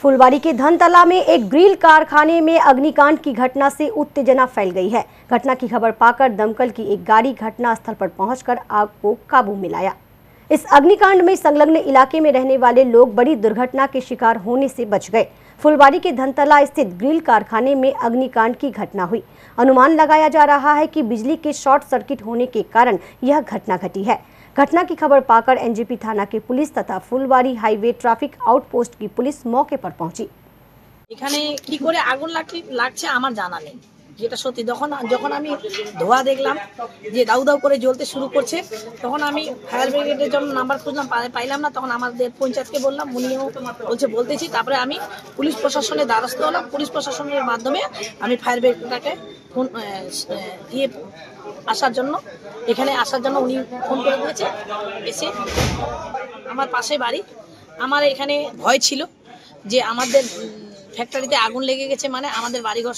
फुलवारी के धनतला में एक ग्रिल कारखाने में अग्निकांड की घटना से उत्तेजना फैल गई है। घटना की खबर पाकर दमकल की एक गाड़ी घटनास्थल पर पहुंचकर आग को काबू में लाया। इस अग्निकांड में संलग्न इलाके में रहने वाले लोग बड़ी दुर्घटना के शिकार होने से बच गए। फुलवारी के धनतला स्थित ग्रिल कारखाने में अग्निकांड की घटना हुई। अनुमान लगाया जा रहा है कि बिजली के शॉर्ट सर्किट होने के कारण यह घटना घटी है। घटना की खबर पाकर एनजेपी थाना के पुलिस तथा फुलवारी हाईवे ट्रैफिक आउटपोस्ट की पुलिस मौके पर पहुंची। এখানে কি করে আগুন লাগছে আমার জানা নেই, যেটা সত্যি। যখন আমি ধোঁয়া দেখলাম যে দাউ দাউ করে জ্বলতে শুরু করছে, তখন আমি ফায়ার ব্রিগেডের জন্য নাম্বার খুঁজলাম, পাইলাম না। তখন আমাদের পঞ্চায়েতকে বললাম, উনিও বলতেছি। তারপরে আমি পুলিশ প্রশাসনের দ্বারস্থ হলাম। পুলিশ প্রশাসনের মাধ্যমে আমি ফায়ার ব্রিগেডটাকে ফোন দিয়ে আসার জন্য উনি ফোন করে দিয়েছে। এসে আমার পাশে বাড়ি। আমার এখানে ভয় ছিল যে আমাদের ফ্যাক্টরিতে আগুন লেগে গেছে, মানে আমাদের বাড়িঘর